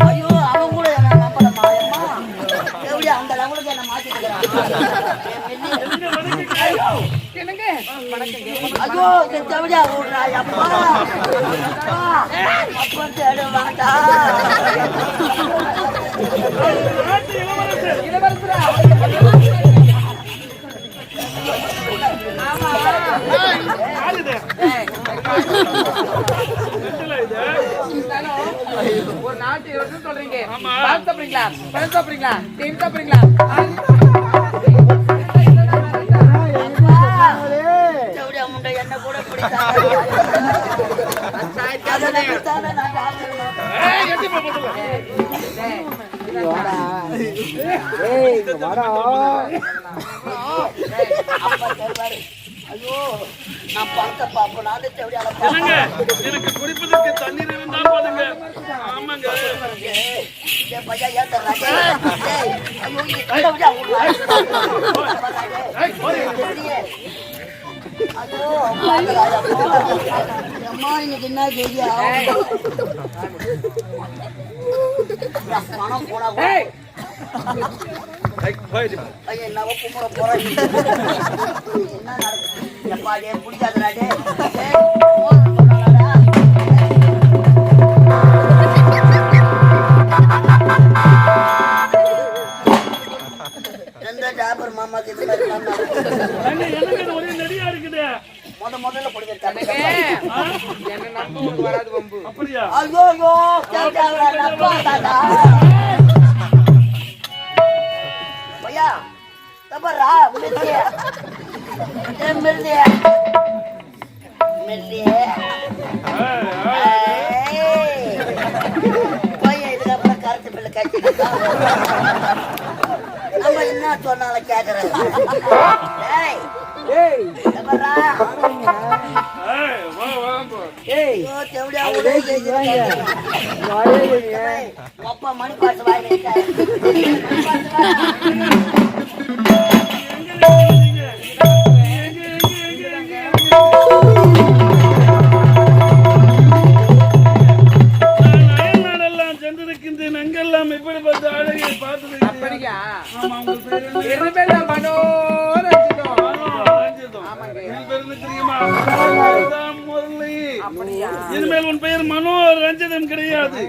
ஐயோ அவன் கூட என்ன நம்பலமா எப்படி அந்த லெவலுக்கு என்ன மாத்திக்கிறான். ஐயோ செத்தவடியா ஓடுறா அப்பா அப்பா தேடு வாடா ஒரு நாட்டு சொல்றீங்க சாப்பிடுறீங்களா பழம் சாப்பிடுறீங்களா தேன் சாப்பிடுறீங்களா என்ன கூட ஐயோ நான் பார்த்த பாப்போம் எனக்கு குடிப்பதற்கு தண்ணீர் இருந்தால் போதுங்க. ஆமாங்க பையா ஏன் ஐயோ அம்மா இன்னைக்கு என்ன கேஜியா பணம் போனா என்னவோ கும்பிட போறேன். என்ன நடக்குது எப்பா டே பிடிக்காதடா டே எந்த டாபர் மாமாக்கு இது முதல்ல கொடுத்துருக்காங்க. ஐயோ ஐயா தப்பறா மெல்லிய மெல்லிய மெல்லிய பையன் இதுக்கப்புறம் கருத்து பிள்ளை கட்டிக்கிட்டா நம்ம என்ன சொன்னாலும் கேட்கறது. அப்பா மணி பாட்டு வாய் சென்றிருக்கின்றேன். அங்கெல்லாம் இப்படிப்பட்ட அழகை பார்த்தது அப்படியா? இனிமேல் உன் பெயர் மனோ ரஞ்சிதம் கிடையாது.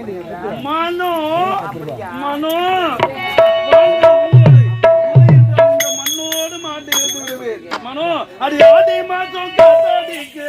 மனோ மனோ மண்ணோடு மாட்டி விடுவேன். மனோ அடி ஆடி மாசம் காத்தாடிக்கு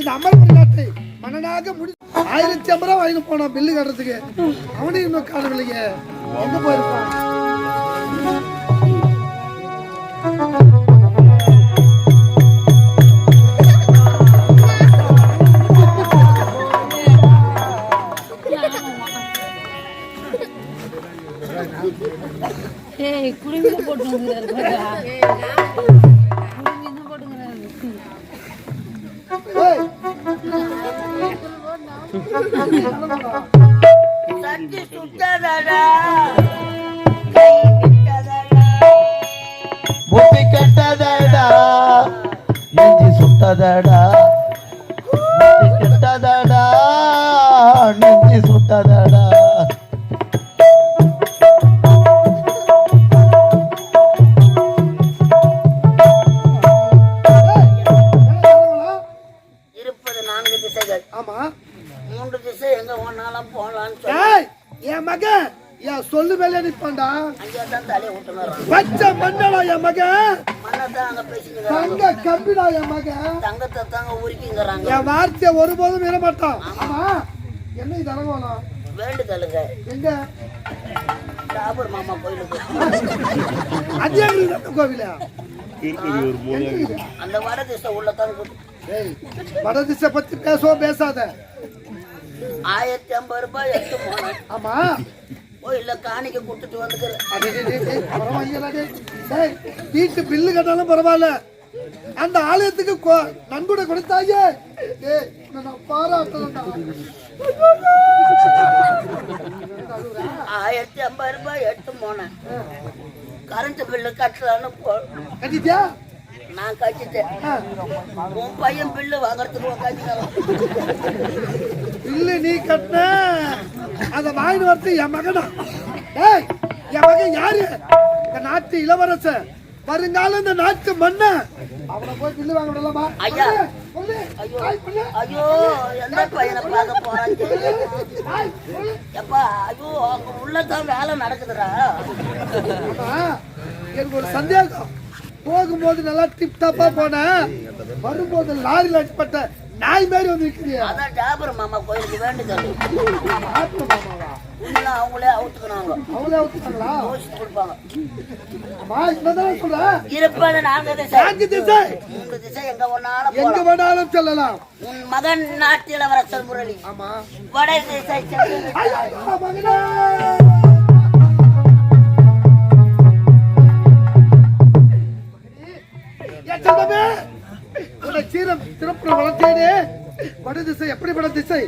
இந்த அமர்புரி நாட்டை மன்னனாக 1050 ரூபா வாங்கி போனான் பில்லு கட்டுறதுக்கு. அவனையும் இன்னும் காணவில்லைங்க. எங்க போயிருப்பான்? குடும்பம் போட்டு சட்டி சுட்டதடா கை விட்டதடா புத்தி கெட்டதடா நெஞ்சி சுட்டதடா புத்தி கெட்டதடா நெஞ்சி சுட்டதடா இருப்பது 4 திசைகள். ஆமா 3 திசை எங்க ஒன்னாலும் போலான்னு ஏய் என் மகன் என் சொல்லு மேல நிப்பான்டா. அங்கே தான் தலையை விட்டுறான். பச்சை மண்ணடா என் மகன். மண்ணத்தான் அங்க பேசிக்கிறாங்க. தங்க கம்பிடா என் மகன். தங்கத்தை தாங்க உருக்கிங்கிறாங்க. என் வார்த்தையை ஒருபோதும் விட மாட்டான். ஆமா என்ன இது அழகோலாம் வேண்டுதலுங்க எங்க டாபர் மாமா கோயிலுக்கு. அஜயகிரி கோவில அந்த வட திசை உள்ளதான் வட திசை பத்தி பேசவும் பேசாத. 1050 ரூபாய் எடுத்து போனேன். ஆமா கோயில்ல காணிக்க கூட்டிட்டு வந்துக்கிறேன். வீட்டு பில்லு கட்டாலும் பரவாயில்ல, அந்த ஆலயத்துக்கு நன்கொடை கொடுத்தாயே நான் பாராட்டலாம். 1050 ரூபாய் எடுத்து போனேன். கரண்ட் பில்லு கட்டலான்னு கட்டிட்டியா? நான் கட்டிட்டேன். உன் பையன் பில்லு வாங்கறதுக்கு உட்காந்துக்கலாம். பில்லு நீ கட்டின அத வாங்கிட்டு வரது என் மகனா? ஏய் என் மகன் யாரு? இந்த நாட்டு இளவரசன், வருங்காலம் இந்த நாட்டு மன்ன. அவனை போய் பில்லு வாங்க விடலாமா? ஐயா ஐயோ எந்த பையனை பார்க்க போறான்னு எப்பா. ஐயோ அங்க உள்ளதான் வேலை நடக்குதுடா. எனக்கு ஒரு சந்தேகம். போகும்போது நல்லா டிப் டாப்பா போனேன், வரும்போது லாரியில் அடிப்பட்ட நாய் மாதிரி வந்து இருக்கிறீங்க. அதான் டாபர் மாமா கோயிலுக்கு வேண்டுதல். அவங்களே அவுத்துக்கிறாங்க. அவங்களே அவுத்துட்டாங்களா? கொடுப்பாங்க. இருப்பது 4 திசை. 4 திசை. 3 திசை எங்க ஒன்னாலும் எங்க வேணாலும் செல்லலாம். உன் மகன் நாட்டு இளவரசர் முரளி. ஆமா வட திசை திருப்புற வளர்த்தேனே. வட திசை எப்படிப்பட்ட திசை?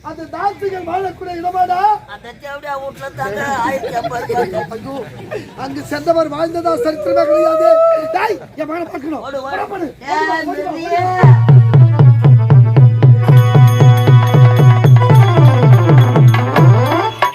அந்த தாசிகள் வாழக்கூடிய இடமாடா. அந்த தேவடியா வீட்டுல தாங்க 1050 ஐயோ அங்கு சென்றவர் வாழ்ந்ததா சரித்திரமே கிடையாது. என் மகனை பார்க்கணும்.